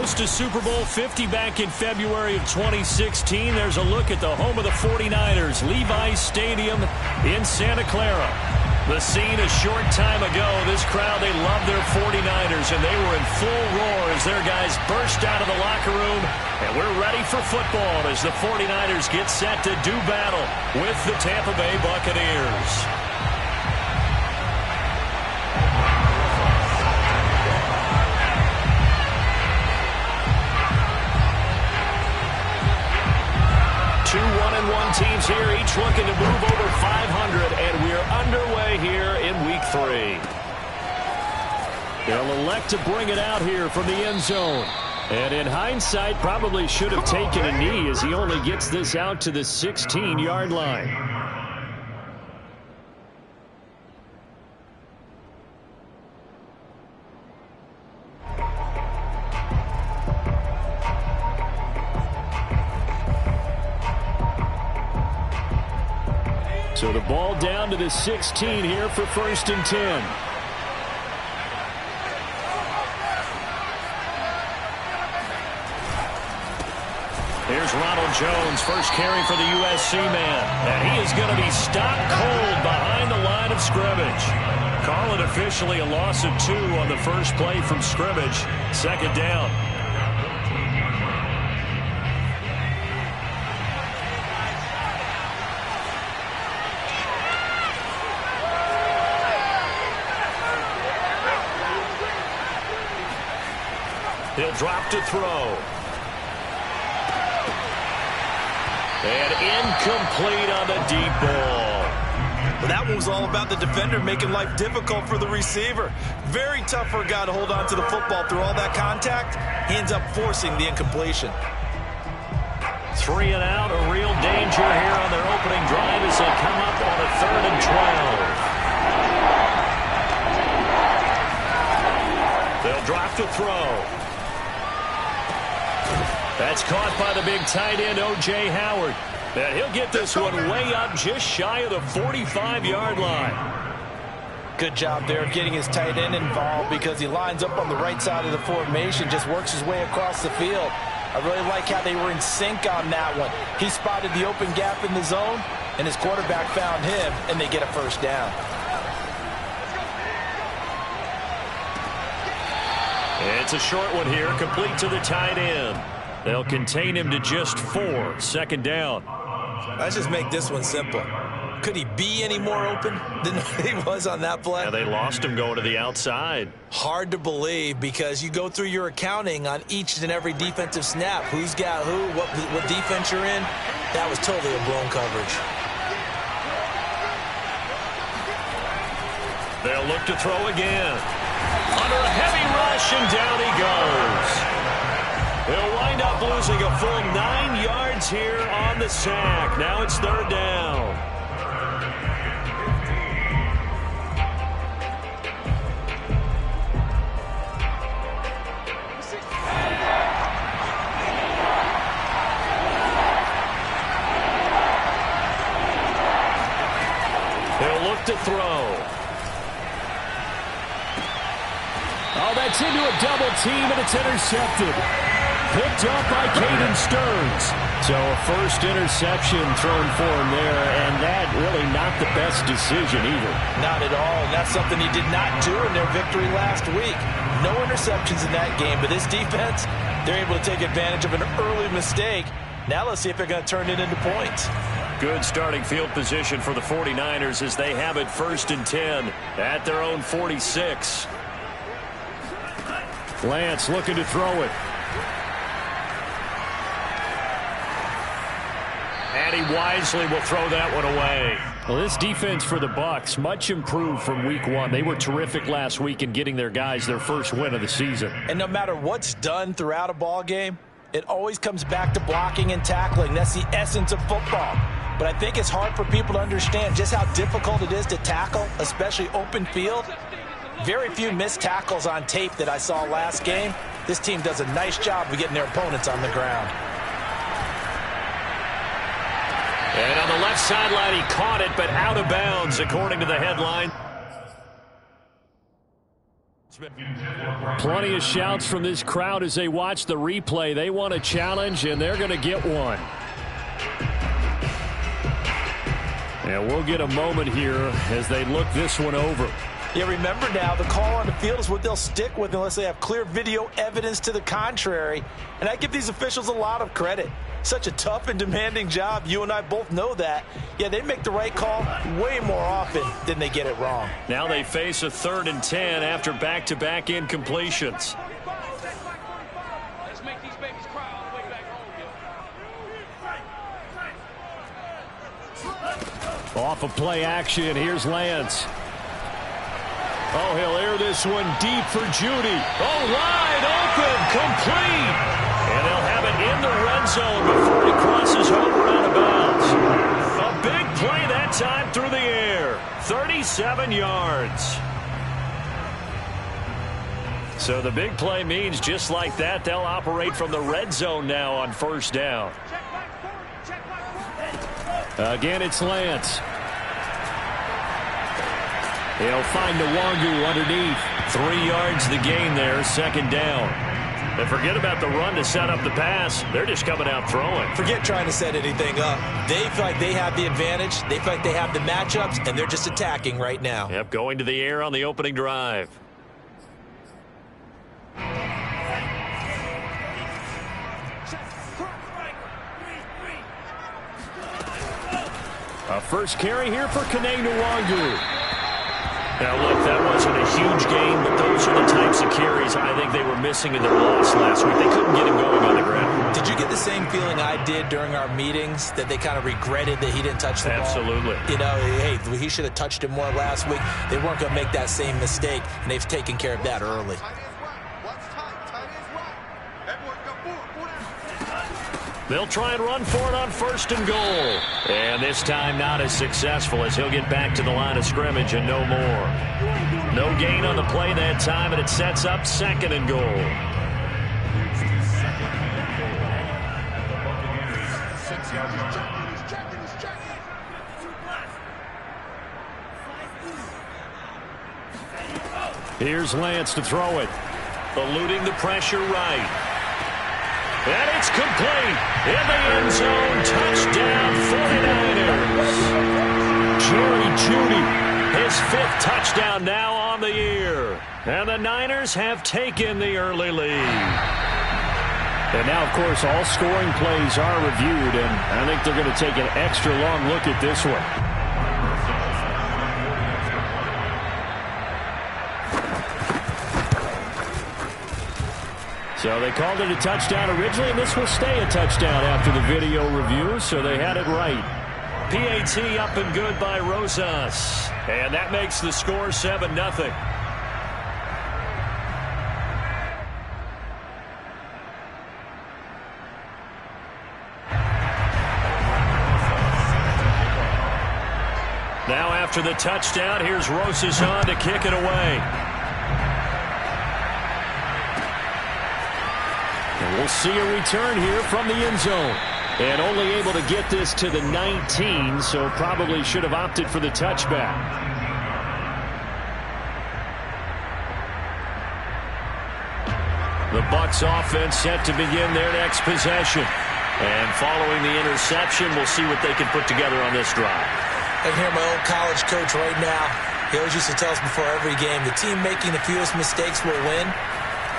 host to Super Bowl 50 back in February of 2016. There's a look at the home of the 49ers, Levi's Stadium in Santa Clara. The scene a short time ago, this crowd, they love their 49ers, and they were in full roar as their guys burst out of the locker room. And we're ready for football as the 49ers get set to do battle with the Tampa Bay Buccaneers. Two 1-1 teams here, each looking to move over 500, and we're underway here in Week 3. They'll elect to bring it out here from the end zone. And in hindsight, probably should have taken a knee as he only gets this out to the 16-yard line. So the ball down to the 16 here for 1st and 10. Here's Ronald Jones, first carry for the USC man. And he is going to be stopped cold behind the line of scrimmage. Call it officially a loss of 2 on the first play from scrimmage. 2nd down. He'll drop to throw. And incomplete on the deep ball. Well, that one was all about the defender making life difficult for the receiver. Very tough for a guy to hold on to the football through all that contact. He ends up forcing the incompletion. 3 and out, a real danger here on their opening drive as they come up on a 3rd and 12. They'll drop to throw. That's caught by the big tight end, O.J. Howard. And he'll get this one way up just shy of the 45-yard line. Good job there of getting his tight end involved because he lines up on the right side of the formation, just works his way across the field. I really like how they were in sync on that one. He spotted the open gap in the zone, and his quarterback found him, and they get a 1st down. It's a short one here, complete to the tight end. They'll contain him to just 4. 2nd down. Let's just make this one simple. Could he be any more open than he was on that play? Yeah, they lost him going to the outside. Hard to believe because you go through your accounting on each and every defensive snap. Who's got who, what defense you're in. That was totally a blown coverage. They'll look to throw again. Under a heavy rush, and down he goes. They'll wind up losing a full 9 yards here on the sack. Now it's 3rd down. They'll look to throw. Oh, that's into a double team, and it's intercepted. Picked up by Caden Stearns. So a first interception thrown for him there, and that really not the best decision either. Not at all, and that's something he did not do in their victory last week. No interceptions in that game, but this defense, they're able to take advantage of an early mistake. Now let's see if they're going to turn it into points. Good starting field position for the 49ers as they have it 1st and 10 at their own 46. Lance looking to throw it. And he wisely will throw that one away. Well, this defense for the Bucs, much improved from Week 1. They were terrific last week in getting their guys their first win of the season. And no matter what's done throughout a ball game, it always comes back to blocking and tackling. That's the essence of football. But I think it's hard for people to understand just how difficult it is to tackle, especially open field. Very few missed tackles on tape that I saw last game. This team does a nice job of getting their opponents on the ground. And on the left sideline, he caught it, but out of bounds, according to the headline. Plenty of shouts from this crowd as they watch the replay. They want a challenge, and they're going to get one. And we'll get a moment here as they look this one over. Yeah, remember now, the call on the field is what they'll stick with unless they have clear video evidence to the contrary. And I give these officials a lot of credit. Such a tough and demanding job. You and I both know that. Yeah, they make the right call way more often than they get it wrong. Now they face a 3rd and 10 after back-to-back incompletions. Let's make these babies cry all the way back home, Off of play action, here's Lance. Oh, he'll air this one deep for Judy. Oh, wide open, complete. And they'll have it in the red zone before he crosses over out of bounds. A big play that time through the air. 37 yards. So the big play means just like that, they'll operate from the red zone now on 1st down. Again, it's Lance. He'll find Nwangu underneath. 3 yards the gain there, 2nd down. And forget about the run to set up the pass. They're just coming out throwing. Forget trying to set anything up. They feel like they have the advantage. They feel like they have the matchups, and they're just attacking right now. Yep, going to the air on the opening drive. A first carry here for Kene Nwangu. Now, look, that wasn't a huge game, but those are the types of carries I think they were missing in their loss last week. They couldn't get him going on the ground. Did you get the same feeling I did during our meetings, that they kind of regretted that he didn't touch the ball? Absolutely. You know, hey, he should have touched it more last week. They weren't going to make that same mistake, and they've taken care of that early. They'll try and run for it on 1st and goal. And this time not as successful as he'll get back to the line of scrimmage and no more. No gain on the play that time, and it sets up 2nd and goal. Here's Lance to throw it. Eluding the pressure right. And it's complete. In the end zone. Touchdown, 49ers. Jerry Jeudy, his 5th touchdown now on the year. And the Niners have taken the early lead. And now, of course, all scoring plays are reviewed, and I think they're going to take an extra long look at this one. So they called it a touchdown originally, and this will stay a touchdown after the video review, so they had it right. PAT up and good by Rosas. And that makes the score 7-0. Now after the touchdown, here's Rosas on to kick it away. And we'll see a return here from the end zone. And only able to get this to the 19, so probably should have opted for the touchback. The Bucs offense set to begin their next possession. And following the interception, we'll see what they can put together on this drive. I can hear my old college coach right now. He always used to tell us before every game, the team making the fewest mistakes will win.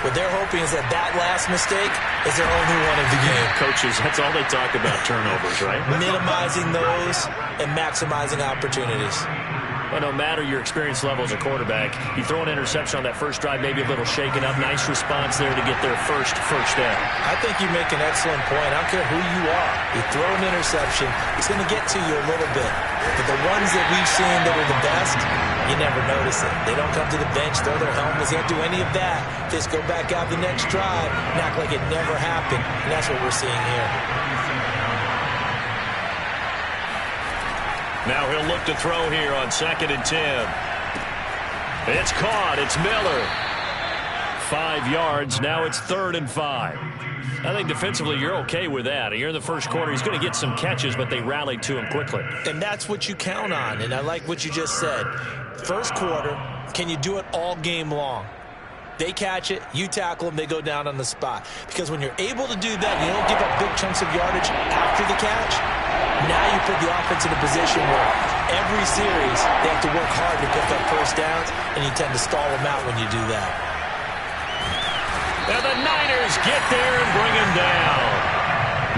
What they're hoping is that last mistake is their only one of the game. Coaches, that's all they talk about, turnovers, right? Minimizing those and maximizing opportunities. Well, no matter your experience level as a quarterback, you throw an interception on that first drive, maybe a little shaken up. Nice response there to get their first down. I think you make an excellent point. I don't care who you are. You throw an interception, it's going to get to you a little bit. But the ones that we've seen that are the best, you never notice it. They don't come to the bench, throw their helmets. They don't do any of that. Just go back out the next drive and act like it never happened. And that's what we're seeing here. Now he'll look to throw here on 2nd and 10. It's caught. It's Miller. 5 yards. Now it's 3rd and 5. I think defensively you're okay with that. You're in the first quarter. He's going to get some catches, but they rallied to him quickly. And that's what you count on. And I like what you just said. First quarter, can you do it all game long? They catch it, you tackle them, they go down on the spot. Because when you're able to do that, you don't give up big chunks of yardage after the catch. Now you put the offense in a position where every series they have to work hard to pick up first downs, and you tend to stall them out when you do that. And the Niners get there and bring him down.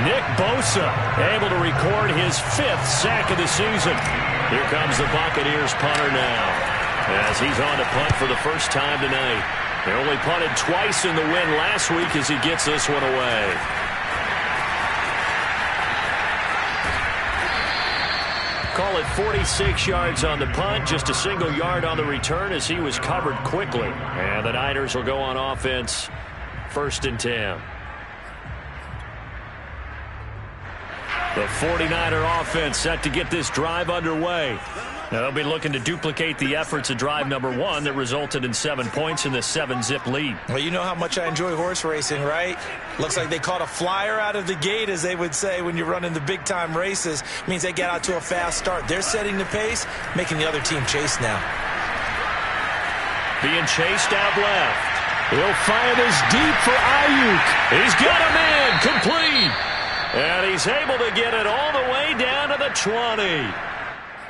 Nick Bosa able to record his 5th sack of the season. Here comes the Buccaneers punter now, as he's on to punt for the first time tonight. They only punted twice in the win last week as he gets this one away. Call it 46 yards on the punt, just a single yard on the return as he was covered quickly. And the Niners will go on offense, 1st and 10. The 49er offense set to get this drive underway. Now they'll be looking to duplicate the efforts of drive number 1 that resulted in 7 points in the 7-zip lead. Well, you know how much I enjoy horse racing, right? Looks like they caught a flyer out of the gate, as they would say when you're running the big-time races. Means they get out to a fast start. They're setting the pace, making the other team chase now. Being chased out left. He'll fire this deep for Ayuk. He's got a man complete. And he's able to get it all the way down to the 20.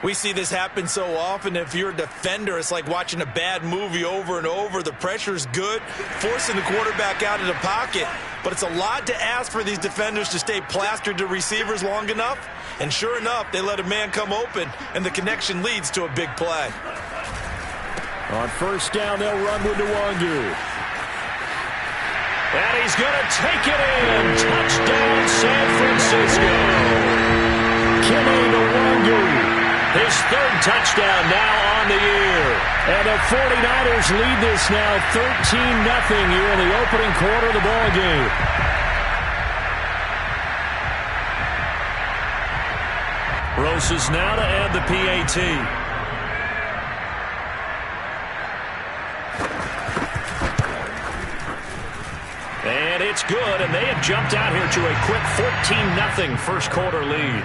We see this happen so often. If you're a defender, it's like watching a bad movie over and over. The pressure's good, forcing the quarterback out of the pocket. But it's a lot to ask for these defenders to stay plastered to receivers long enough. And sure enough, they let a man come open, and the connection leads to a big play. On first down, they'll run with Nwangu. And he's going to take it in. Touchdown, San Francisco. Kenny Nwangu. His 3rd touchdown now on the year. And the 49ers lead this now 13-0 here in the opening quarter of the ball game. Roses now to add the PAT. And it's good, and they have jumped out here to a quick 14-0 first quarter lead.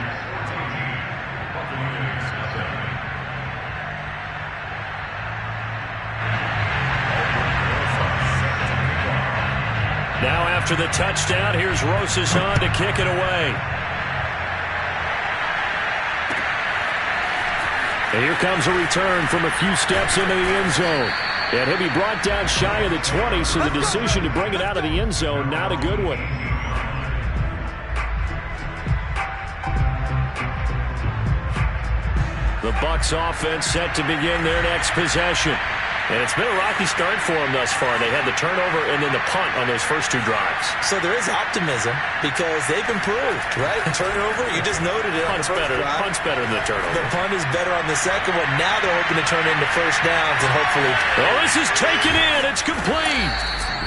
Now after the touchdown, here's Roses on to kick it away. And here comes a return from a few steps into the end zone. And he'll be brought down shy of the 20, so the decision to bring it out of the end zone, not a good one. The Bucs offense set to begin their next possession. And it's been a rocky start for them thus far. They had the turnover and then the punt on those first 2 drives. So there is optimism because they've improved, right? Turnover, you just noted it. Punt's better than the turnover. The punt is better on the second one. Now they're hoping to turn into first downs and hopefully. Oh, this is taken in. It's complete.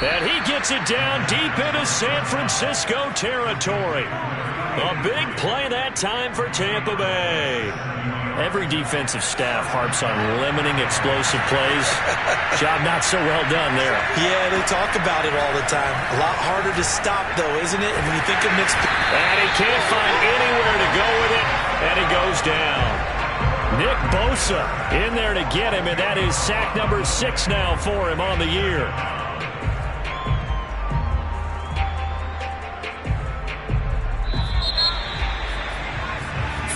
And he gets it down deep into San Francisco territory. A big play that time for Tampa Bay. Every defensive staff harps on limiting explosive plays. Job not so well done there. Yeah, they talk about it all the time. A lot harder to stop, though, isn't it? And when you think of Nick's... And he can't find anywhere to go with it, and he goes down. Nick Bosa in there to get him, and that is sack number 6 now for him on the year.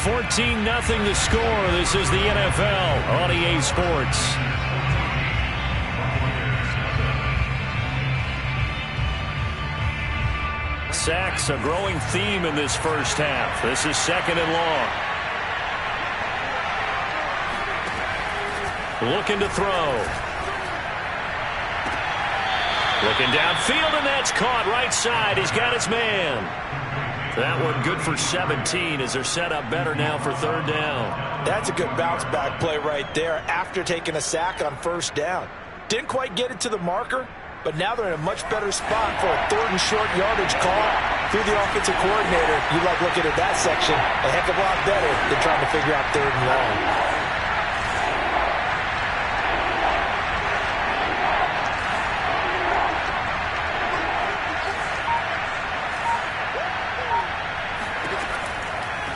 14-0 the score. This is the NFL on EA Sports. Sacks, a growing theme in this first half. This is 2nd and long. Looking to throw. Looking downfield, and that's caught right side. He's got his man. That one good for 17 as they're set up better now for 3rd down. That's a good bounce-back play right there after taking a sack on 1st down. Didn't quite get it to the marker, but now they're in a much better spot for a 3rd and short yardage call through the offensive coordinator. You like looking at that section a heck of a lot better than trying to figure out 3rd and long.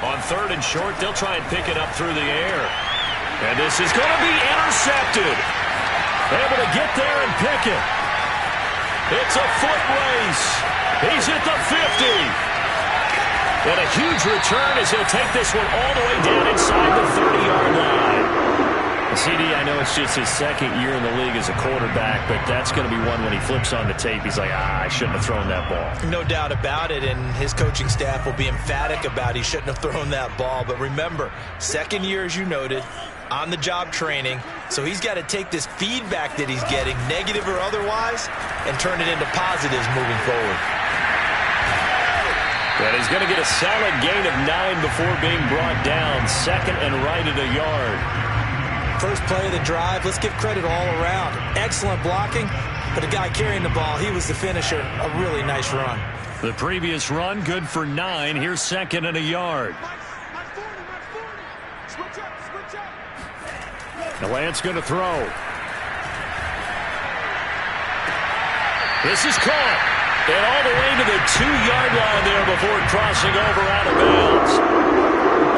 On 3rd and short, they'll try and pick it up through the air. And this is going to be intercepted. Able to get there and pick it. It's a foot race. He's at the 50. And a huge return as he'll take this one all the way down inside the 30-yard line. CD, I know it's just his second year in the league as a quarterback, but that's going to be one when he flips on the tape. He's like, I shouldn't have thrown that ball. No doubt about it, and his coaching staff will be emphatic about he shouldn't have thrown that ball. But remember, second year, as you noted, on-the-job training, so he's got to take this feedback that he's getting, negative or otherwise, and turn it into positives moving forward. And he's going to get a solid gain of 9 before being brought down. Second and right at a yard. First play of the drive, let's give credit all around. Excellent blocking, but the guy carrying the ball, he was the finisher. A really nice run. The previous run, good for 9. Here's second and a yard. The Lance going to throw. This is caught. And all the way to the 2-yard line there before crossing over out of bounds.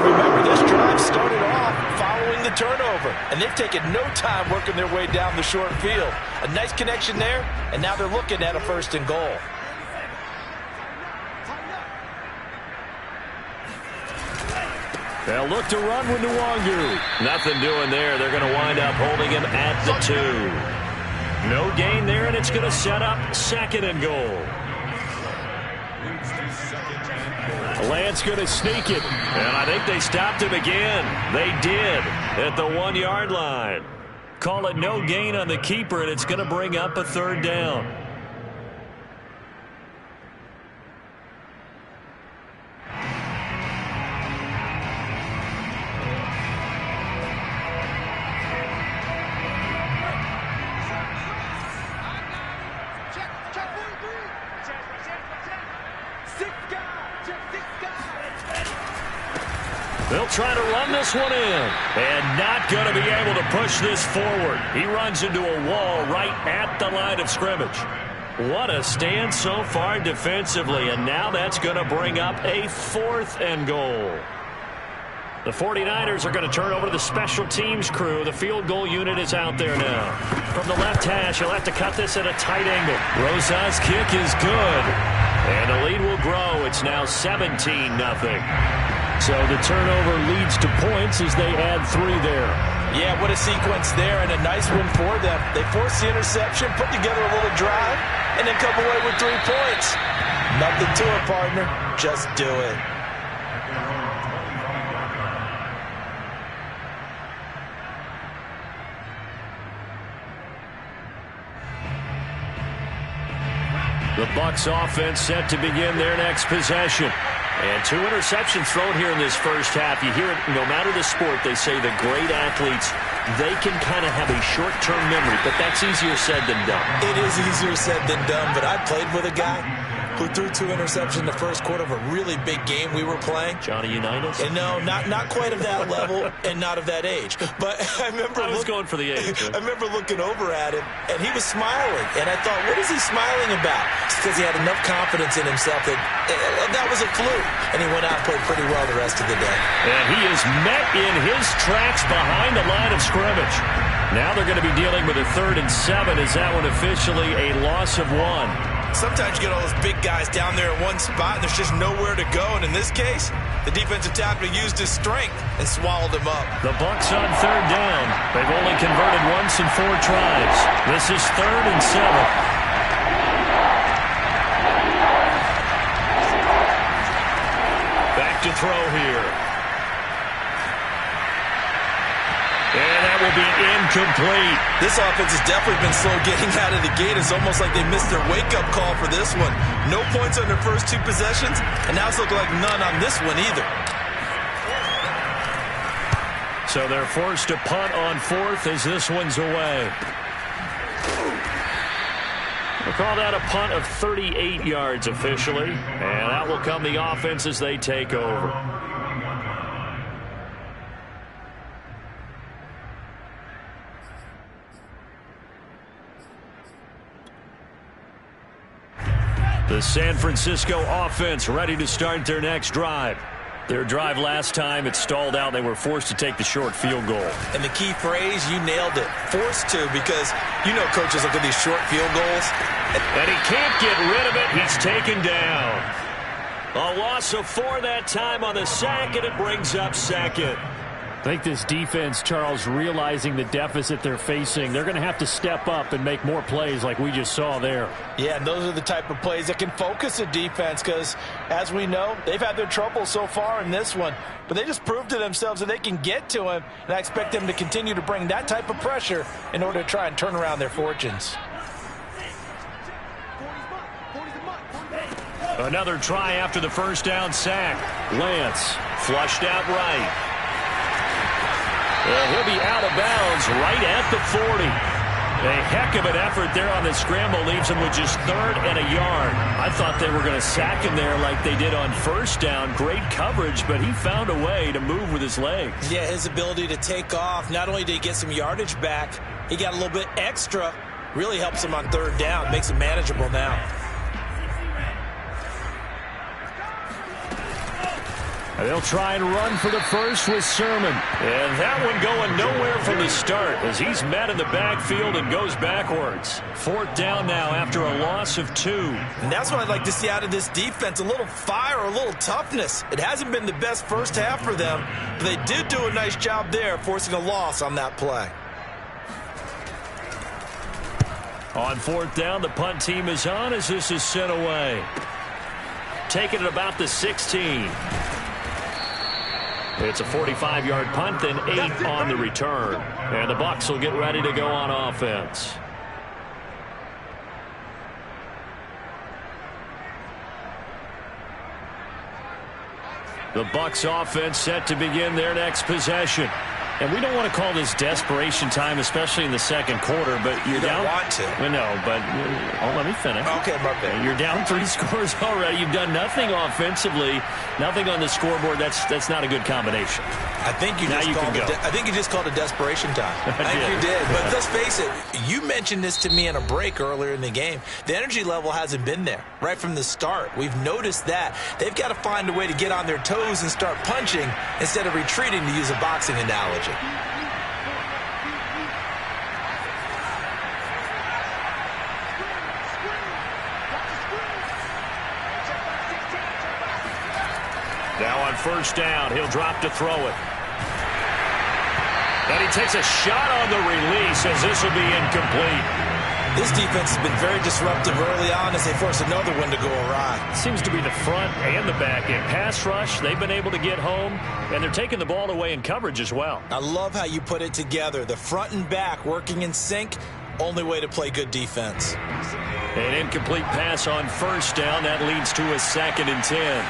Remember, this drive started off following the turnover, and they've taken no time working their way down the short field. A nice connection there, and now they're looking at a 1st and goal. They'll look to run with Nwangu. Nothing doing there. They're going to wind up holding him at the 2. No gain there, and it's going to set up 2nd and goal. Lance going to sneak it, and I think they stopped him again. They did at the 1-yard line. Call it no gain on the keeper, and it's going to bring up a 3rd down. They'll try to run this one in, and not going to be able to push this forward. He runs into a wall right at the line of scrimmage. What a stand so far defensively, and now that's going to bring up a 4th and goal. The 49ers are going to turn over to the special teams crew. The field goal unit is out there now. From the left hash, he'll have to cut this at a tight angle. Rosas' kick is good, and the lead will grow. It's now 17-0. So the turnover leads to points as they add 3 there. Yeah, what a sequence there, and a nice one for them. They force the interception, put together a little drive, and then come away with 3 points. Nothing to it, partner. Just do it. The Bucs offense set to begin their next possession. And 2 interceptions thrown here in this first half. You hear it, no matter the sport, they say the great athletes, they can kind of have a short-term memory, but that's easier said than done. It is easier said than done, but I played with a guy who threw 2 interceptions in the first quarter of a really big game we were playing. Johnny Unitas? And no, not quite of that level and not of that age. But I remember I was going for the age. I remember looking over at him, and he was smiling. And I thought, what is he smiling about? It's because he had enough confidence in himself that was a fluke. And he went out and played pretty well the rest of the day. And he is met in his tracks behind the line of scrimmage. Now they're going to be dealing with a 3rd and 7. Is that one officially a loss of 1? Sometimes you get all those big guys down there in one spot, and there's just nowhere to go. And in this case, the defensive tackle used his strength and swallowed him up. The Bucs on 3rd down. They've only converted once in 4 tries. This is 3rd and 7. Back to throw here. And that will be incomplete. This offense has definitely been slow getting out of the gate. It's almost like they missed their wake-up call for this one. No points on their first 2 possessions, and now it's looking like none on this one either. So they're forced to punt on 4th as this one's away. We'll call that a punt of 38 yards officially, and that will come the offense as they take over. The San Francisco offense ready to start their next drive. Their drive last time, it stalled out. They were forced to take the short field goal. And the key phrase, you nailed it. Forced to, because you know coaches look at these short field goals. And he can't get rid of it. He's taken down. A loss of 4 that time on the sack, and it brings up second. I think this defense, Charles, realizing the deficit they're facing, they're going to have to step up and make more plays like we just saw there. Yeah, and those are the type of plays that can focus a defense because, as we know, they've had their trouble so far in this one. But they just proved to themselves that they can get to him, and I expect them to continue to bring that type of pressure in order to try and turn around their fortunes. Another try after the first down sack. Lance flushed out right. He'll be out of bounds right at the 40. A heck of an effort there on the scramble. Leaves him with just 3rd and a yard. I thought they were going to sack him there like they did on first down. Great coverage, but he found a way to move with his legs. Yeah, his ability to take off. Not only did he get some yardage back, he got a little bit extra. Really helps him on 3rd down. Makes it manageable now. They'll try and run for the first with Sermon. And that one going nowhere from the start as he's met in the backfield and goes backwards. 4th down now after a loss of 2. And that's what I'd like to see out of this defense. A little fire, a little toughness. It hasn't been the best first half for them, but they did do a nice job there forcing a loss on that play. On 4th down, the punt team is on as this is sent away. Taking it about the 16. It's a 45-yard punt, then 8 on the return. And the Bucs will get ready to go on offense. The Bucs offense set to begin their next possession. And we don't want to call this desperation time, especially in the second quarter, but you're down. You don't want to. No, but let me finish. Okay, my bad. You're down 3 scores already. You've done nothing offensively, nothing on the scoreboard. That's not a good combination. I think you just called it desperation time. I think you did. But let's face it, you mentioned this to me in a break earlier in the game. The energy level hasn't been there right from the start. We've noticed that. They've got to find a way to get on their toes and start punching instead of retreating, to use a boxing analogy. Now on first down, he'll drop to throw it. And he takes a shot on the release as this will be incomplete. This defense has been very disruptive early on as they force another one to go awry. Seems to be the front and the back end. Pass rush, they've been able to get home, and they're taking the ball away in coverage as well. I love how you put it together. The front and back working in sync, only way to play good defense. An incomplete pass on first down. That leads to a 2nd and 10.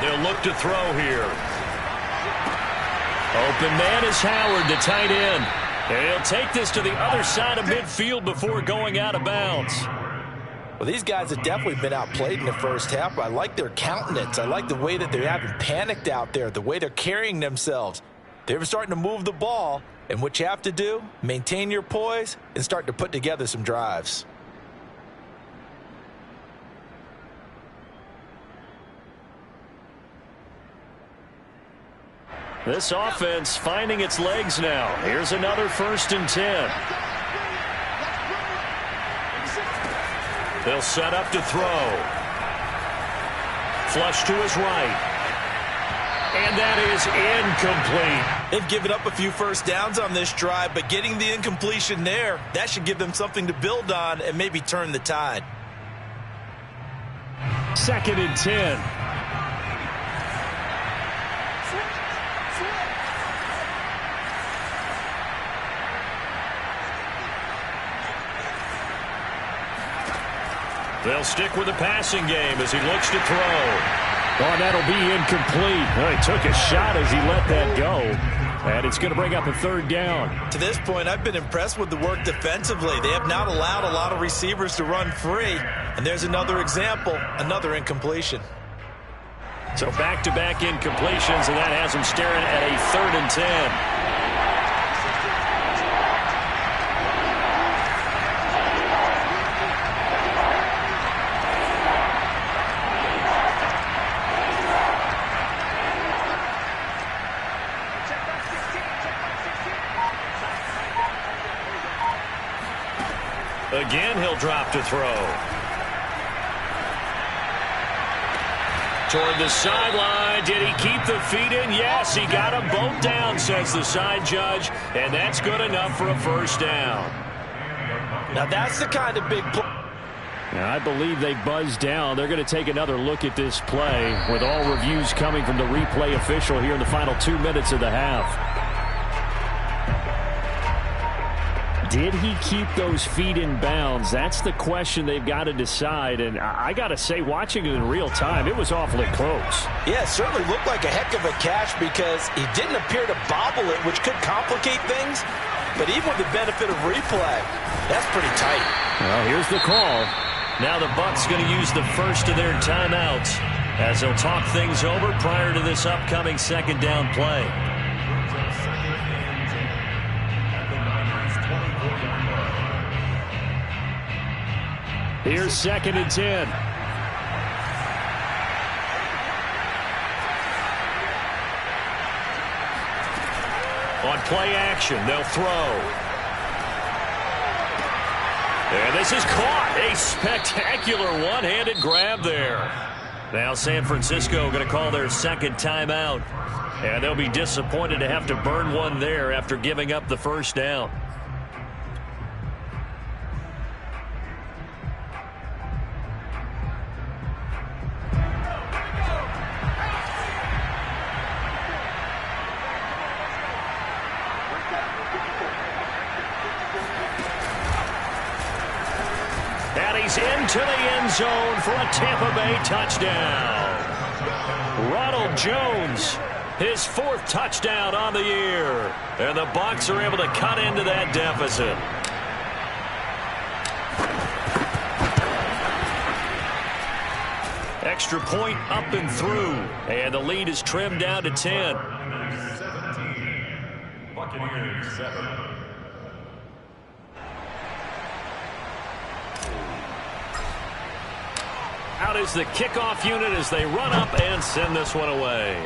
They'll look to throw here. Open man is Howard, the tight end. And he'll take this to the other side of midfield before going out of bounds. Well, these guys have definitely been outplayed in the first half, but I like their countenance. I like the way that they haven't panicked out there, the way they're carrying themselves. They're starting to move the ball, and what you have to do, maintain your poise and start to put together some drives. This offense finding its legs now. Here's another 1st and 10. They'll set up to throw. Flush to his right. And that is incomplete. They've given up a few first downs on this drive, but getting the incompletion there, that should give them something to build on and maybe turn the tide. 2nd and 10. They'll stick with the passing game as he looks to throw. Oh, that'll be incomplete. Well, he took a shot as he let that go. And it's going to bring up a 3rd down. To this point, I've been impressed with the work defensively. They have not allowed a lot of receivers to run free. And there's another example, another incompletion. So back-to-back incompletions, and that has them staring at a 3rd and 10. Again, he'll drop to throw. Toward the sideline. Did he keep the feet in? Yes, he got them both down, says the side judge. And that's good enough for a first down. Now that's the kind of big play. Now, I believe they buzzed down. They're going to take another look at this play with all reviews coming from the replay official here in the final 2 minutes of the half. Did he keep those feet in bounds? That's the question they've got to decide. And I got to say, watching it in real time, it was awfully close. Yeah, it certainly looked like a heck of a catch because he didn't appear to bobble it, which could complicate things. But even with the benefit of replay, that's pretty tight. Well, here's the call. Now the Bucs going to use the first of their timeouts as they'll talk things over prior to this upcoming second down play. Here's 2nd and 10. On play action, they'll throw. And this is caught. A spectacular one-handed grab there. Now San Francisco going to call their second timeout. And they'll be disappointed to have to burn one there after giving up the first down. Into the end zone for a Tampa Bay touchdown. Ronald Jones, his 4th touchdown on the year. And the Bucs are able to cut into that deficit. Extra point up and through. And the lead is trimmed down to 10. Buccaneers 7. Out is the kickoff unit as they run up and send this one away.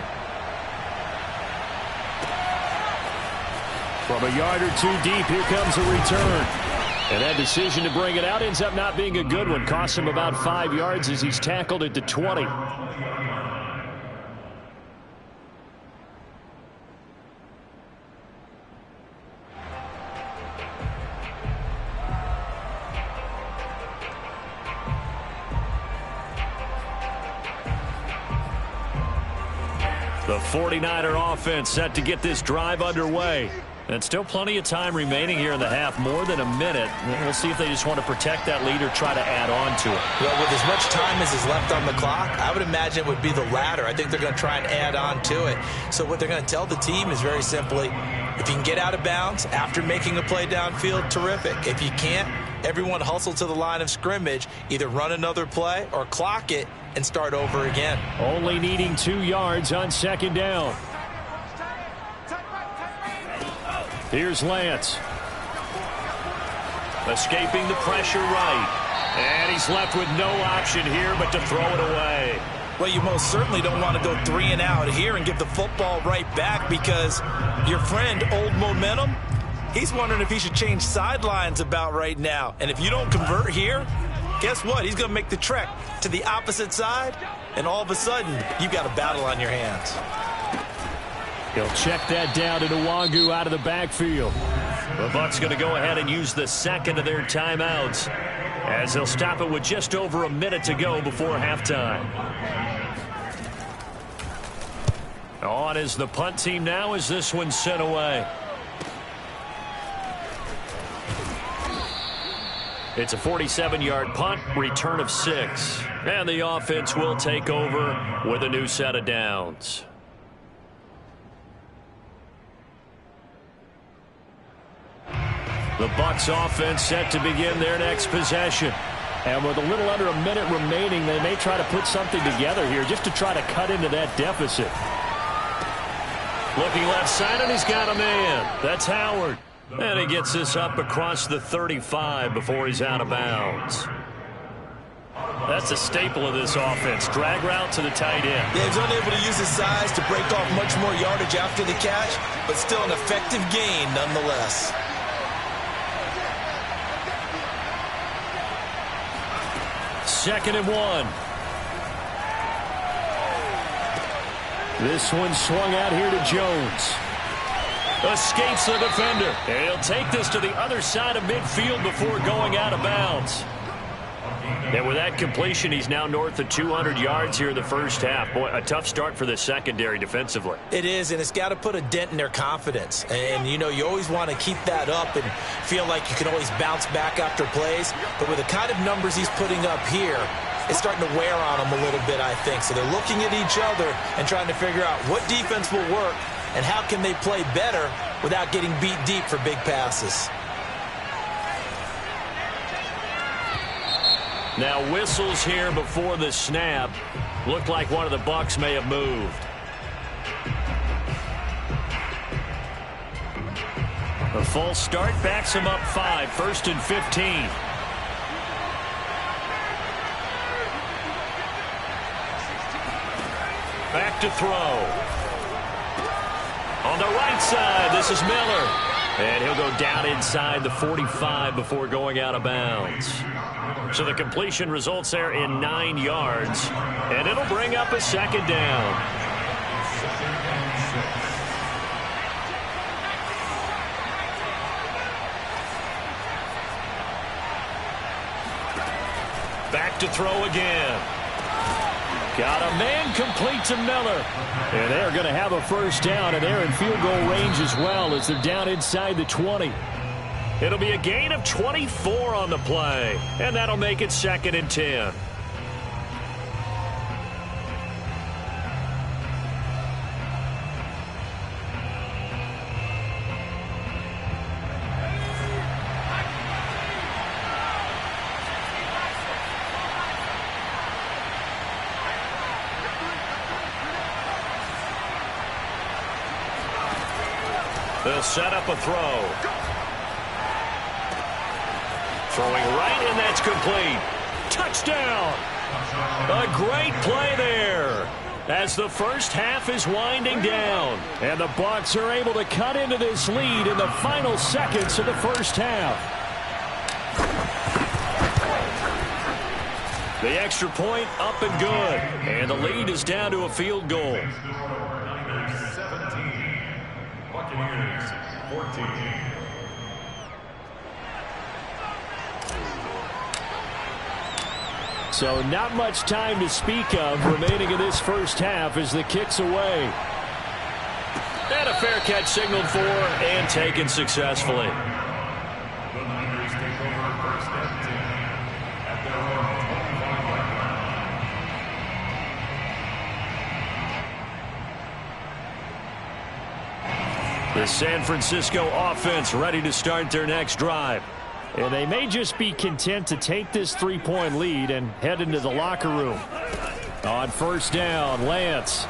From a yard or two deep, here comes a return. And that decision to bring it out ends up not being a good one. Costs him about 5 yards as he's tackled at the 20. The 49er offense set to get this drive underway. And still plenty of time remaining here in the half, more than a minute. We'll see if they just want to protect that lead or try to add on to it. Well, with as much time as is left on the clock, I would imagine it would be the latter. I think they're going to try and add on to it. So what they're going to tell the team is very simply, if you can get out of bounds after making a play downfield, terrific. If you can't, everyone hustle to the line of scrimmage, either run another play or clock it and start over again. Only needing 2 yards on 2nd down. Here's Lance. Escaping the pressure right. And he's left with no option here but to throw it away. Well, you most certainly don't want to go 3 and out here and give the football right back because your friend, Old Momentum, he's wondering if he should change sidelines about right now. And if you don't convert here, guess what? He's going to make the trek to the opposite side, and all of a sudden, you've got a battle on your hands. He'll check that down to Nwangu out of the backfield. The Bucs going to go ahead and use the second of their timeouts as they'll stop it with just over a minute to go before halftime. On is the punt team now as this one's sent away. It's a 47-yard punt, return of 6. And the offense will take over with a new set of downs. The Bucs offense set to begin their next possession. And with a little under a minute remaining, they may try to put something together here just to try to cut into that deficit. Looking left side, and he's got a man. That's Howard. And he gets this up across the 35 before he's out of bounds. That's a staple of this offense. Drag route to the tight end. Yeah, he's unable to use his size to break off much more yardage after the catch, but still an effective gain nonetheless. 2nd and 1. This one swung out here to Jones. Escapes the defender. And he'll take this to the other side of midfield before going out of bounds. And with that completion, he's now north of 200 yards here in the first half. Boy, a tough start for the secondary defensively. It is, and it's got to put a dent in their confidence. And, you know, you always want to keep that up and feel like you can always bounce back after plays. But with the kind of numbers he's putting up here, it's starting to wear on them a little bit, I think. So they're looking at each other and trying to figure out what defense will work and how can they play better without getting beat deep for big passes. Now whistles here before the snap. Looked like one of the Bucs may have moved. A false start backs him up 5. 1st and 15. Back to throw. On the right side, this is Miller. And he'll go down inside the 45 before going out of bounds. So the completion results there in 9 yards. And it'll bring up a 2nd down. Back to throw again. Got a man complete to Miller. And they're going to have a first down, and they're in field goal range as well as they're down inside the 20. It'll be a gain of 24 on the play, and that'll make it 2nd and 10. They'll set up a throw. Throwing right, and that's complete. Touchdown! A great play there as the first half is winding down. And the Bucs are able to cut into this lead in the final seconds of the first half. The extra point up and good. And the lead is down to a field goal. 17. Buccaneers 14. So not much time to speak of remaining in this first half as the kick's away. And a fair catch signaled for and taken successfully. The Niners take over 1st and 10 at their own 25-yard line. The San Francisco offense ready to start their next drive. And they may just be content to take this 3-point lead and head into the locker room. On first down, Lance.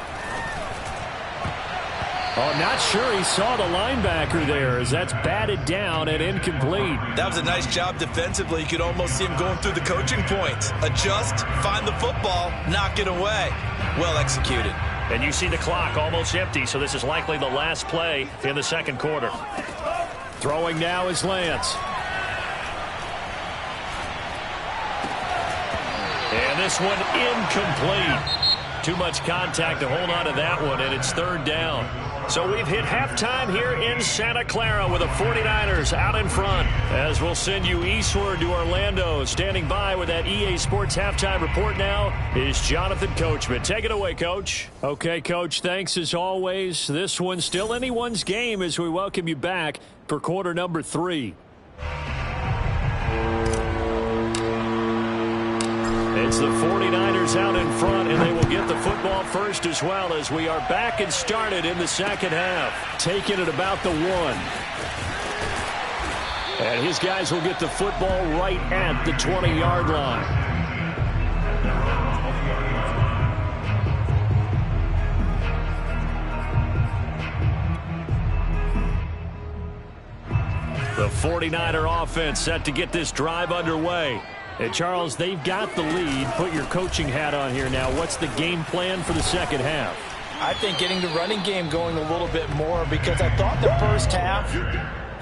Oh, not sure he saw the linebacker there as that's batted down and incomplete. That was a nice job defensively. You could almost see him going through the coaching points. Adjust, find the football, knock it away. Well executed. And you see the clock almost empty, so this is likely the last play in the second quarter. Throwing now is Lance. And this one incomplete. Too much contact to hold on to that one, and it's 3rd down. So we've hit halftime here in Santa Clara with the 49ers out in front. As we'll send you eastward to Orlando. Standing by with that EA Sports halftime report now is Jonathan Coachman. Take it away, Coach. Okay, Coach, thanks as always. This one's still anyone's game as we welcome you back for quarter number 3. It's the 49ers out in front, and they will get the football first as well as we are back and started in the second half. Taking it about the 1. And his guys will get the football right at the 20-yard line. The 49er offense set to get this drive underway. And Charles, they've got the lead. Put your coaching hat on here now. What's the game plan for the second half? I think getting the running game going a little bit more because I thought the first half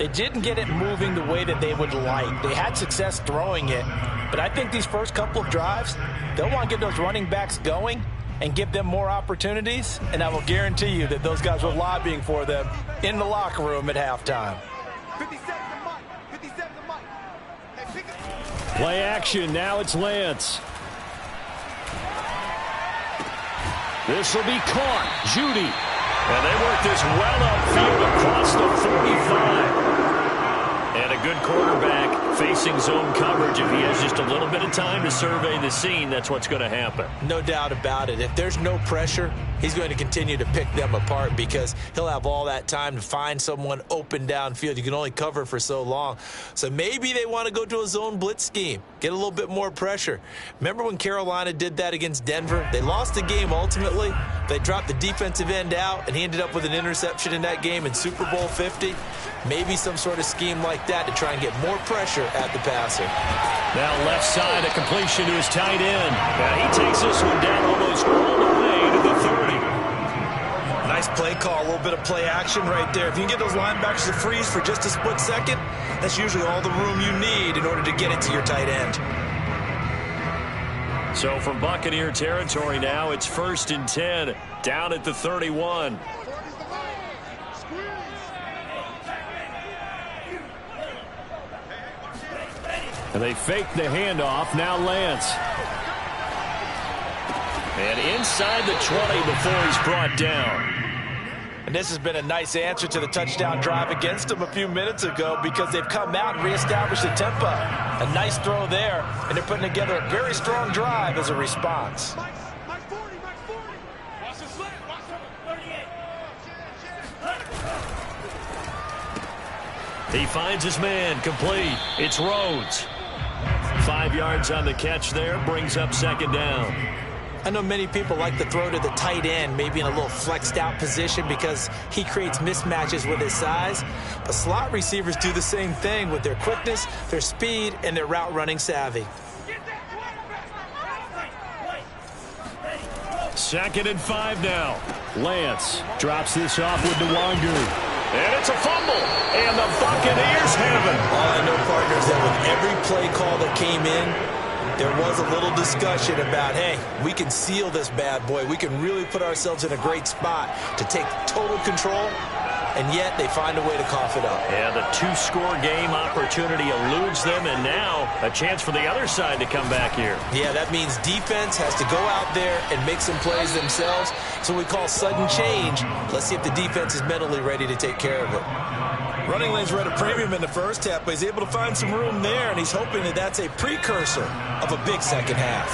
They didn't get it moving the way that they would like. They had success throwing it, but I think these first couple of drives, they'll want to get those running backs going and give them more opportunities, and I will guarantee you that those guys were lobbying for them in the locker room at halftime. Play action. Now it's Lance. This will be caught. Judy. And they work this well upfield across the 45. And a good quarterback facing zone coverage. If he has just a little bit of time to survey the scene, that's what's going to happen. No doubt about it. If there's no pressure, he's going to continue to pick them apart because he'll have all that time to find someone open downfield. You can only cover for so long. So maybe they want to go to a zone blitz scheme, get a little bit more pressure. Remember when Carolina did that against Denver? They lost the game ultimately. They dropped the defensive end out, and he ended up with an interception in that game in Super Bowl 50. Maybe some sort of scheme like that to try and get more pressure at the passer. Now left side, a completion to his tight end. Now he takes this one down almost all the way to the 30. Nice play call, a little bit of play action right there. If you can get those linebackers to freeze for just a split second, that's usually all the room you need in order to get it to your tight end. So from Buccaneer territory now, it's 1st and 10, down at the 31. And they fake the handoff. Now Lance. And inside the 20 before he's brought down. And this has been a nice answer to the touchdown drive against them a few minutes ago because they've come out and reestablished the tempo. A nice throw there, and they're putting together a very strong drive as a response. He finds his man, complete. It's Rhodes. 5 yards on the catch there, brings up 2nd down. I know many people like to throw to the tight end, maybe in a little flexed out position because he creates mismatches with his size. But slot receivers do the same thing with their quickness, their speed, and their route running savvy. 2nd and 5 now. Lance drops this off with Nwangu. And it's a fumble, and the Buccaneers have it. All I know, partner, is that with every play call that came in, there was a little discussion about, hey, we can seal this bad boy. We can really put ourselves in a great spot to take total control, and yet they find a way to cough it up. Yeah, the 2-score game opportunity eludes them, and now a chance for the other side to come back here. Yeah, that means defense has to go out there and make some plays themselves. So we call sudden change. Let's see if the defense is mentally ready to take care of it. Running lanes were at a premium in the first half, but he's able to find some room there, and he's hoping that that's a precursor of a big second half.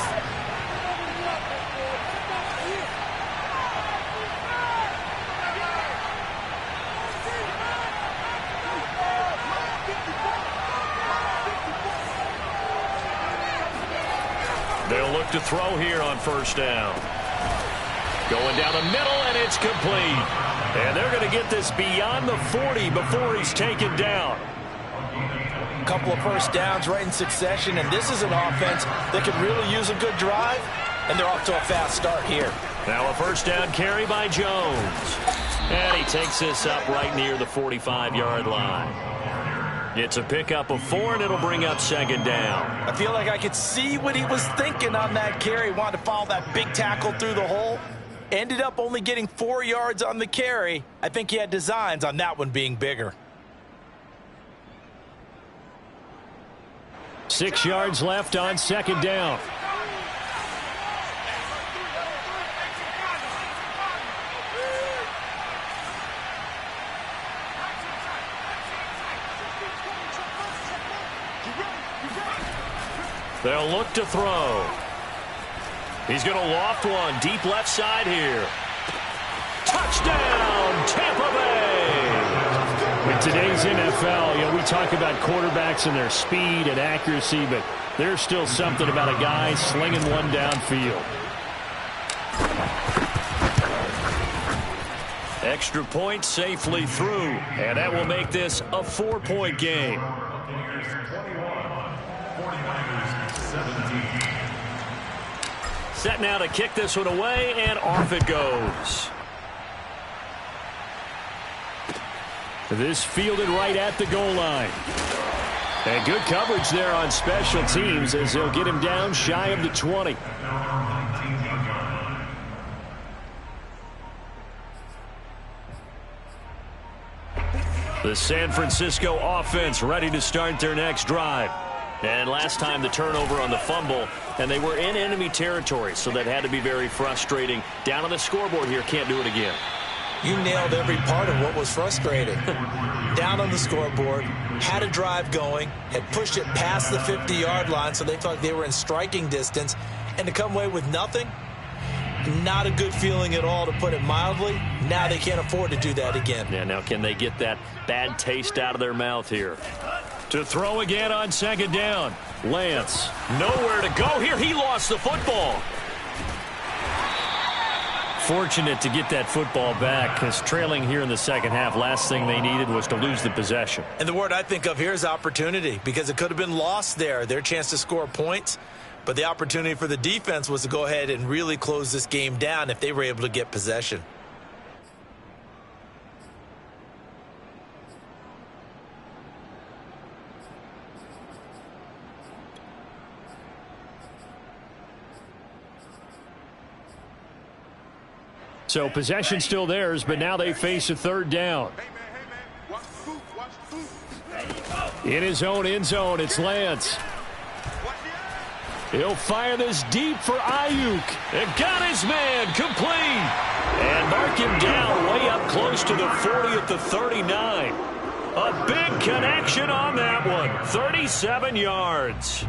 They'll look to throw here on 1st down. Going down the middle, and it's complete. And they're going to get this beyond the 40 before he's taken down. A couple of first downs right in succession, and this is an offense that could really use a good drive, and they're off to a fast start here. Now a 1st down carry by Jones. And he takes this up right near the 45-yard line. It's a pickup of 4, and it'll bring up 2nd down. I feel like I could see what he was thinking on that carry. Wanted to follow that big tackle through the hole. Ended up only getting 4 yards on the carry. I think he had designs on that one being bigger. 6 yards left on 2nd down. They'll look to throw. He's going to loft one deep left side here. Touchdown, Tampa Bay! In today's NFL, we talk about quarterbacks and their speed and accuracy, but there's still something about a guy slinging one downfield. Extra point safely through, and that will make this a 4-point game. Set now to kick this one away, and off it goes. This fielded right at the goal line. And good coverage there on special teams as they'll get him down shy of the 20. The San Francisco offense ready to start their next drive. And last time the turnover on the fumble, and they were in enemy territory, so that had to be very frustrating. Down on the scoreboard here, can't do it again. You nailed every part of what was frustrating. Down on the scoreboard, had a drive going, had pushed it past the 50-yard line, so they felt like they were in striking distance, and to come away with nothing, not a good feeling at all, to put it mildly. Now they can't afford to do that again. Yeah, now can they get that bad taste out of their mouth here? To throw again on second down. Lance, nowhere to go here. He lost the football. Fortunate to get that football back, because trailing here in the second half, last thing they needed was to lose the possession. And the word I think of here is opportunity, because it could have been lost there, their chance to score points. But the opportunity for the defense was to go ahead and really close this game down if they were able to get possession. So possession still theirs, but now they face a third down. In his own end zone, it's Lance. He'll fire this deep for Ayuk. And got his man complete. And mark him down way up close to the 40 at the 39. A big connection on that one. 37 yards.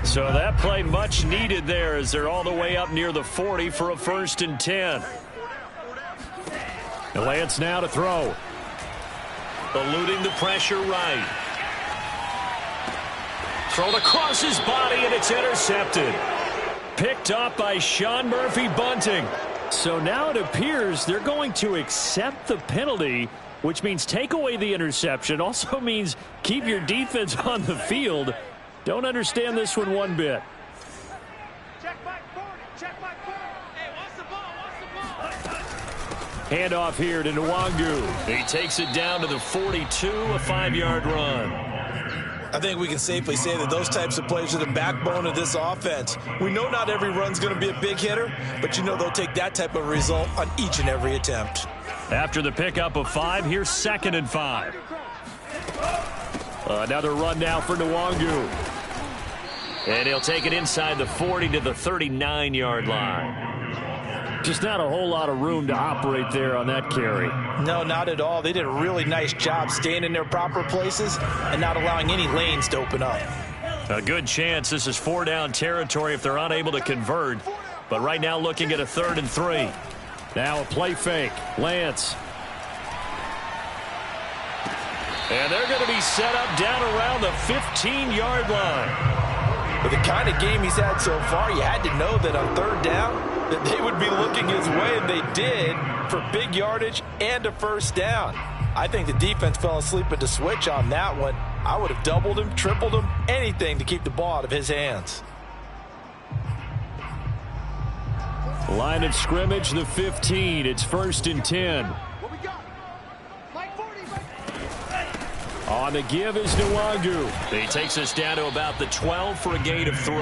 So that play much needed there as they're all the way up near the 40 for a 1st and 10. And Lance now to throw. Eluding the pressure right. Thrown across his body, and it's intercepted. Picked up by Sean Murphy-Bunting. So now it appears they're going to accept the penalty, which means take away the interception. Also means keep your defense on the field. Don't understand this one bit. Check back 40. Check back 40. Hey, what's the ball? Handoff here to Nwangu. He takes it down to the 42, a 5-yard run. I think we can safely say that those types of plays are the backbone of this offense. We know not every run's going to be a big hitter, but you know they'll take that type of result on each and every attempt. After the pickup of 5, here's 2nd and 5. Another run now for Nwangu. And he'll take it inside the 40 to the 39-yard line. Just not a whole lot of room to operate there on that carry. No, not at all. They did a really nice job staying in their proper places and not allowing any lanes to open up. A good chance this is 4-down territory if they're unable to convert. But right now looking at a 3rd and 3. Now a play fake. Lance. And they're going to be set up down around the 15-yard line. With the kind of game he's had so far, you had to know that on 3rd down that they would be looking his way, and they did, for big yardage and a 1st down. I think the defense fell asleep at the switch on that one. I would have doubled him, tripled him, anything to keep the ball out of his hands. Line of scrimmage, the 15. It's 1st and 10. What we got? Mike 40. On the give is Nwangu. He takes us down to about the 12 for a gain of 3.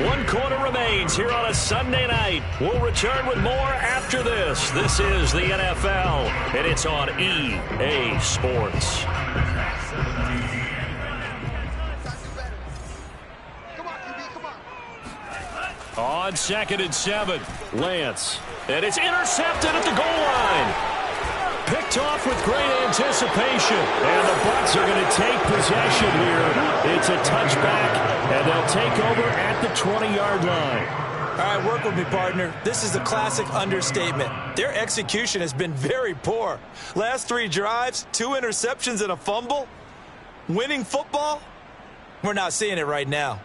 1 quarter remains here on a Sunday night. We'll return with more after this. This is the NFL, and it's on EA Sports. Come on, QB, come on. On 2nd and 7, Lance. And it's intercepted at the goal line. Picked off with great anticipation. And the Bucs are going to take possession here. It's a touchback, and they'll take over at the 20-yard line. All right, work with me, partner. This is a classic understatement. Their execution has been very poor. Last 3 drives, 2 interceptions and a fumble. Winning football? We're not seeing it right now.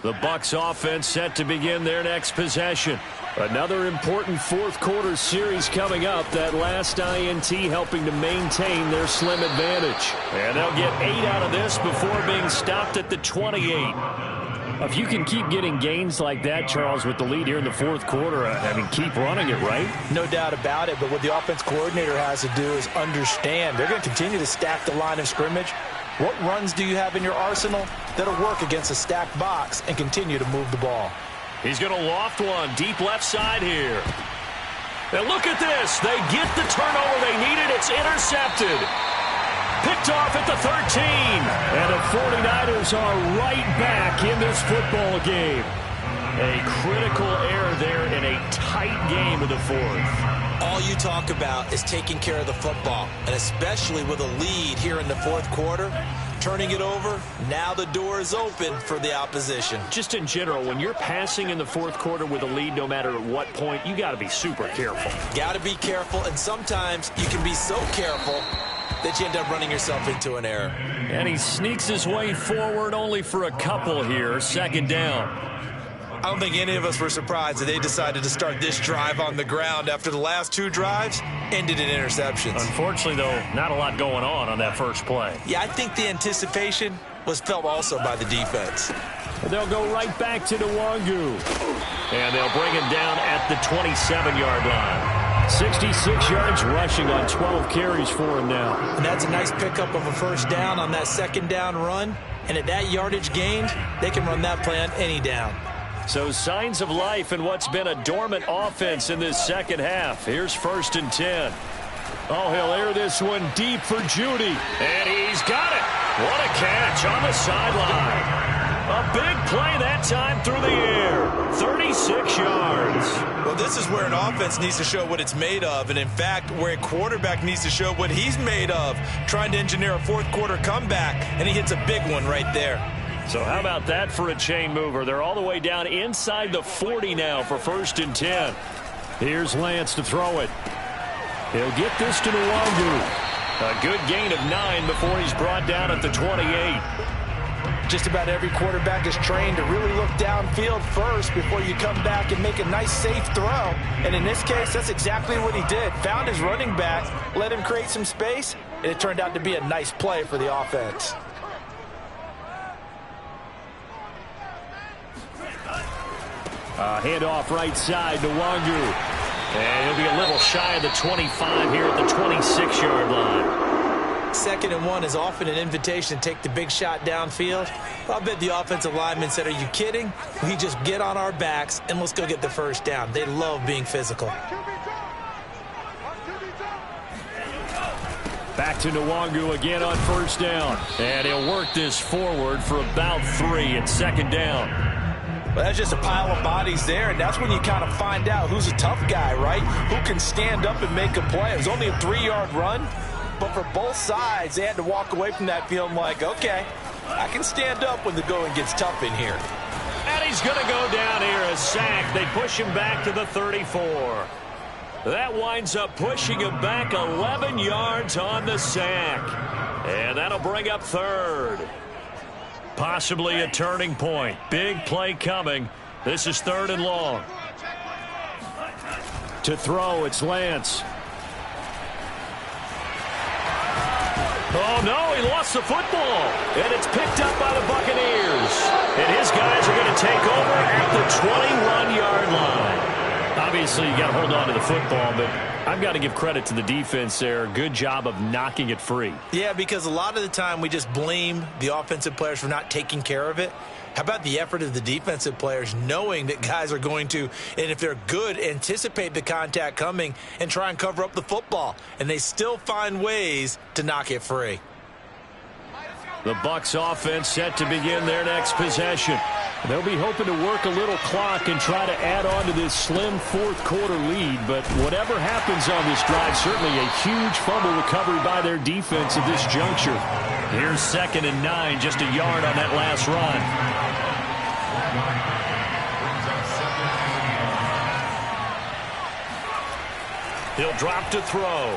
The Bucs offense set to begin their next possession. Another important 4th quarter series coming up. That last INT helping to maintain their slim advantage. And they'll get 8 out of this before being stopped at the 28. If you can keep getting gains like that, Charles, with the lead here in the fourth quarter, I mean, keep running it, right? No doubt about it, but what the offense coordinator has to do is understand they're going to continue to stack the line of scrimmage. What runs do you have in your arsenal that'll work against a stacked box and continue to move the ball? He's going to loft one deep left side here. And look at this. They get the turnover they needed. It's intercepted. Picked off at the 13. And the 49ers are right back in this football game. A critical error there in a tight game of the fourth. All you talk about is taking care of the football, and especially with a lead here in the fourth quarter, turning it over, now the door is open for the opposition. Just in general, when you're passing in the fourth quarter with a lead, no matter at what point, you got to be super careful. Got to be careful, and sometimes you can be so careful that you end up running yourself into an error. And he sneaks his way forward only for a couple here. Second down. I don't think any of us were surprised that they decided to start this drive on the ground after the last two drives ended in interceptions. Unfortunately, though, not a lot going on that first play. Yeah, I think the anticipation was felt also by the defense. They'll go right back to Nwangu. And they'll bring him down at the 27-yard line. 66 yards rushing on 12 carries for him now. And that's a nice pickup of a first down on that second down run. And at that yardage gained, they can run that play on any down. So signs of life in what's been a dormant offense in this second half. Here's 1st and 10. Oh, he'll air this one deep for Judy. And he's got it. What a catch on the sideline. A big play that time through the air. 36 yards. Well, this is where an offense needs to show what it's made of. And, in fact, where a quarterback needs to show what he's made of. Trying to engineer a fourth quarter comeback. And he hits a big one right there. So how about that for a chain mover? They're all the way down inside the 40 now for 1st and 10. Here's Lance to throw it. He'll get this to Nwangu. A good gain of 9 before he's brought down at the 28. Just about every quarterback is trained to really look downfield first before you come back and make a nice, safe throw. And in this case, that's exactly what he did. Found his running back, let him create some space, and it turned out to be a nice play for the offense. Handoff right side to Nwangu. And he'll be a little shy of the 25 here at the 26-yard line. 2nd and 1 is often an invitation to take the big shot downfield. I bet the offensive lineman said, are you kidding? We just get on our backs and let's go get the first down. They love being physical. Back to Nwangu again on 1st down. And he'll work this forward for about 3 at 2nd down. Well, that's just a pile of bodies there, and that's when you kind of find out who's a tough guy, right? Who can stand up and make a play. It was only a 3-yard run, but for both sides, they had to walk away from that feeling like, okay, I can stand up when the going gets tough in here. And he's going to go down here, a sack. They push him back to the 34. That winds up pushing him back 11 yards on the sack. And that'll bring up 3rd. Possibly a turning point. Big play coming. This is 3rd and long. To throw, it's Lance. Oh, no, he lost the football. And it's picked up by the Buccaneers. And his guys are going to take over at the 21-yard line. Obviously, you got to hold on to the football, but I've got to give credit to the defense there. Good job of knocking it free. Yeah, because a lot of the time we just blame the offensive players for not taking care of it. How about the effort of the defensive players knowing that guys are going to, and if they're good, anticipate the contact coming and try and cover up the football. And they still find ways to knock it free. The Bucs offense set to begin their next possession. They'll be hoping to work a little clock and try to add on to this slim fourth quarter lead. But whatever happens on this drive, certainly a huge fumble recovery by their defense at this juncture. Here's 2nd and 9, just a yard on that last run. He'll drop to throw.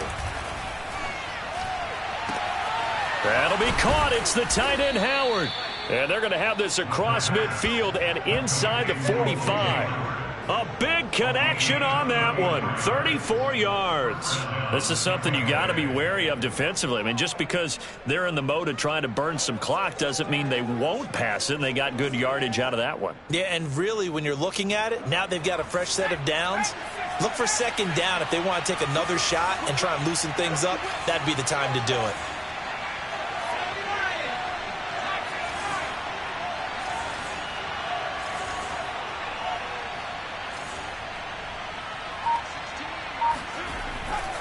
That'll be caught. It's the tight end, Howard. And they're going to have this across midfield and inside the 45. A big connection on that one. 34 yards. This is something you got to be wary of defensively. I mean, just because they're in the mode of trying to burn some clock doesn't mean they won't pass it, and they got good yardage out of that one. Yeah, and really, when you're looking at it, now they've got a fresh set of downs. Look for second down. If they want to take another shot and try and loosen things up, that'd be the time to do it.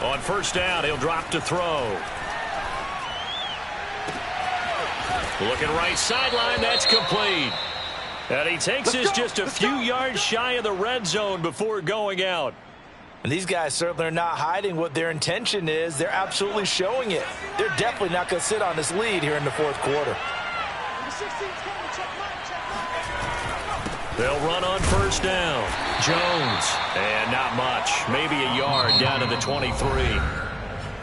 On first down, he'll drop to throw. Looking right sideline, that's complete. And he takes us just a few yards shy of the red zone before going out. And these guys certainly are not hiding what their intention is. They're absolutely showing it. They're definitely not going to sit on this lead here in the fourth quarter. They'll run on first down. Jones. And not much. Maybe a yard down to the 23.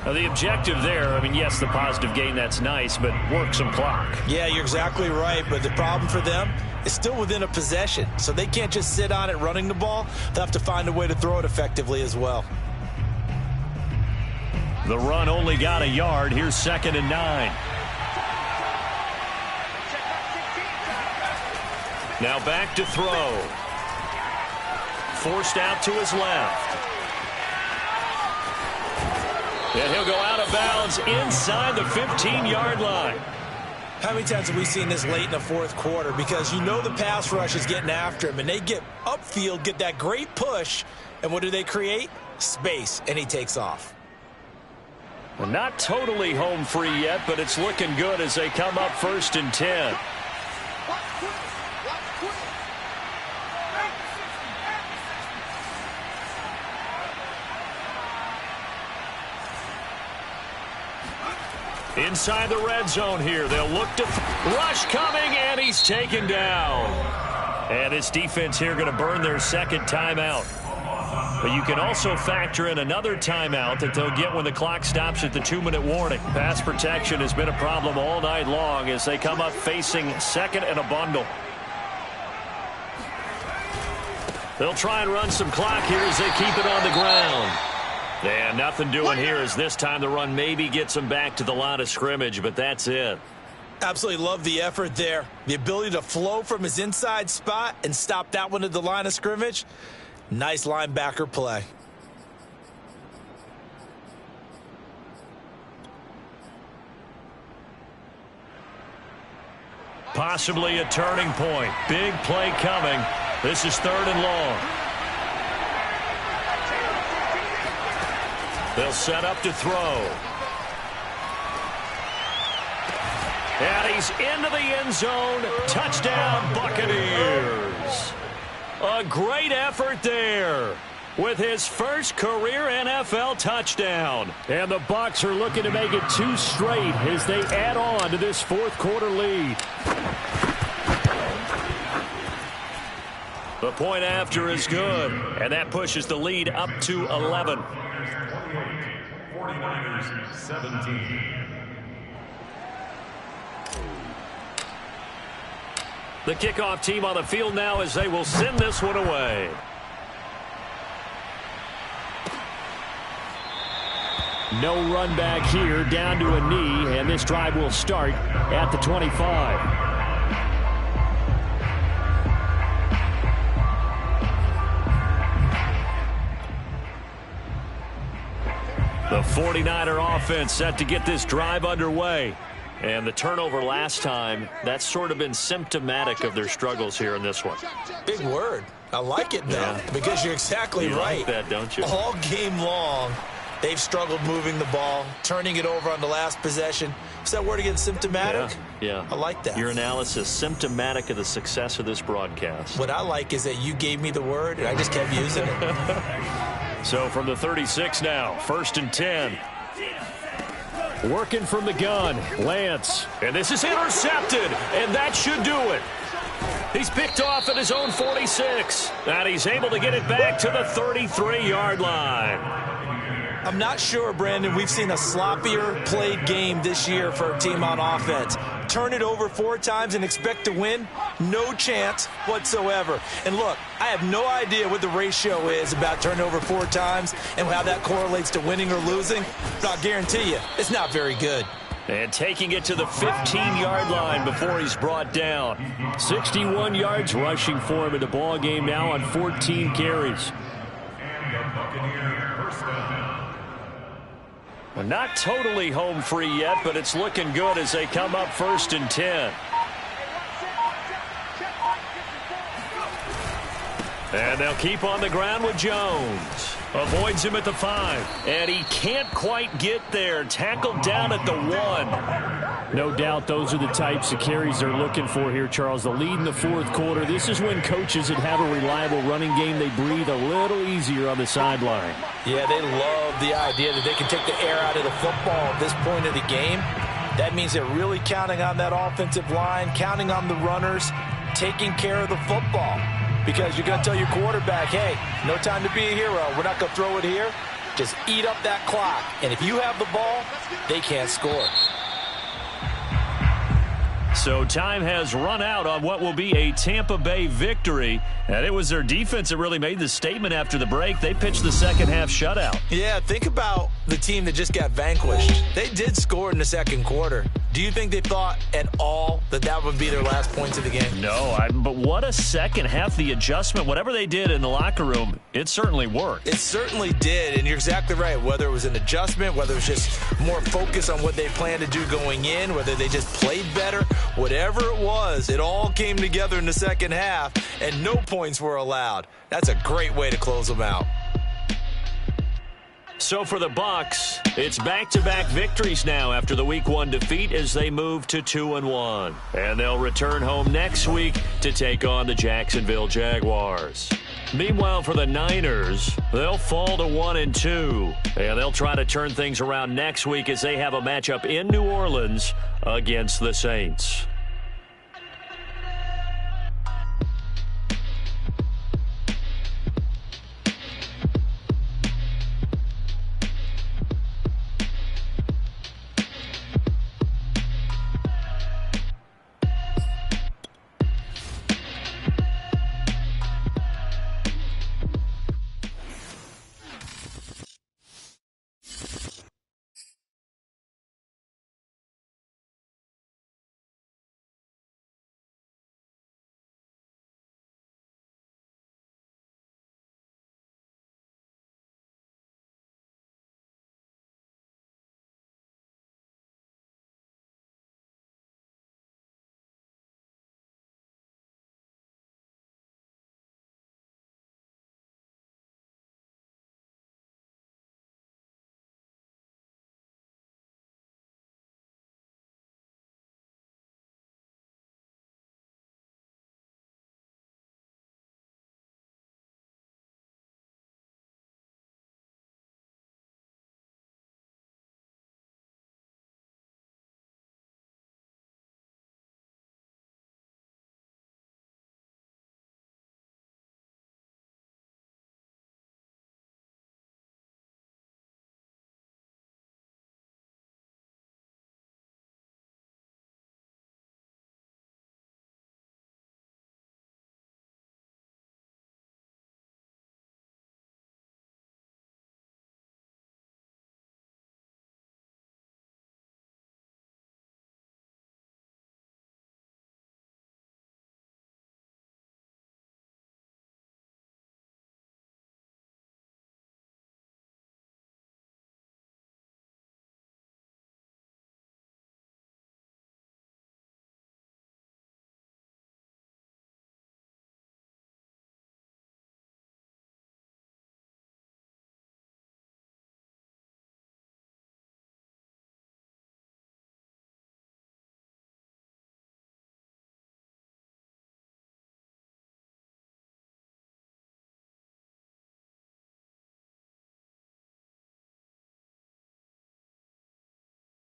Now, the objective there, I mean, yes, the positive gain, that's nice, but work some clock. Yeah, you're exactly right. But the problem for them is still within a possession. So they can't just sit on it running the ball. They'll have to find a way to throw it effectively as well. The run only got a yard. Here's 2nd and 9. Now back to throw. Forced out to his left. And he'll go out of bounds inside the 15-yard line. How many times have we seen this late in the fourth quarter? Because you know the pass rush is getting after him, and they get upfield, get that great push, and what do they create? Space, and he takes off. Well, not totally home free yet, but it's looking good as they come up 1st and 10. Inside the red zone here. They'll look to rush coming, and he's taken down. And this defense here going to burn their second timeout. But you can also factor in another timeout that they'll get when the clock stops at the 2-minute warning. Pass protection has been a problem all night long as they come up facing second and a bundle. They'll try and run some clock here as they keep it on the ground. And nothing doing here as this time the run maybe gets them back to the line of scrimmage, but that's it. Absolutely love the effort there. The ability to flow from his inside spot and stop that one at the line of scrimmage. Nice linebacker play. Possibly a turning point. Big play coming. This is 3rd and long. They'll set up to throw. And he's into the end zone. Touchdown, Buccaneers. A great effort there with his first career NFL touchdown. And the Bucs are looking to make it 2 straight as they add on to this fourth quarter lead. The point after is good, and that pushes the lead up to 11. 49ers 17. The kickoff team on the field now as they will send this one away. No run back here, down to a knee, and this drive will start at the 25. The 49er offense set to get this drive underway. And the turnover last time, that's sort of been symptomatic of their struggles here in this one. Big word. I like it, though, because you're exactly right. You like that, don't you? All game long, they've struggled moving the ball, turning it over on the last possession. Is that word again, symptomatic? Yeah. I like that. Your analysis, symptomatic of the success of this broadcast. What I like is that you gave me the word, and I just kept using it. So from the 36 now, 1st and 10. Working from the gun, Lance. And this is intercepted, and that should do it. He's picked off at his own 46. And he's able to get it back to the 33-yard line. I'm not sure, Brandon, we've seen a sloppier played game this year for a team on offense. turn it over 4 times and expect to win? No chance whatsoever. And look, I have no idea what the ratio is about turning over 4 times and how that correlates to winning or losing, but I'll guarantee you, it's not very good. And taking it to the 15-yard line before he's brought down. 61 yards rushing for him in the ball game now on 14 carries. And the Buccaneer first down. Well, not totally home free yet, but it's looking good as they come up 1st and 10. And they'll keep on the ground with Jones. Avoids him at the 5. And he can't quite get there. Tackled down at the 1. No doubt those are the types of carries they're looking for here, Charles. The lead in the 4th quarter. This is when coaches that have a reliable running game, they breathe a little easier on the sideline. Yeah, they love the idea that they can take the air out of the football at this point of the game. That means they're really counting on that offensive line, counting on the runners, taking care of the football. Because you're going to tell your quarterback, hey, no time to be a hero. We're not going to throw it here. Just eat up that clock. And if you have the ball, they can't score. So time has run out on what will be a Tampa Bay victory. And it was their defense that really made the statement after the break. They pitched the second-half shutout. Yeah, think about the team that just got vanquished. They did score in the 2nd quarter. Do you think they thought at all that that would be their last points of the game? No, but what a second half. The adjustment, whatever they did in the locker room, it certainly worked. It certainly did, and you're exactly right. Whether it was an adjustment, whether it was just more focus on what they planned to do going in, whether they just played better, whatever it was, it all came together in the second half, and no points were allowed. That's a great way to close them out. So for the Bucs, it's back-to-back victories now after the Week 1 defeat as they move to 2-1. And they'll return home next week to take on the Jacksonville Jaguars. Meanwhile, for the Niners, they'll fall to 1-2. And they'll try to turn things around next week as they have a matchup in New Orleans against the Saints.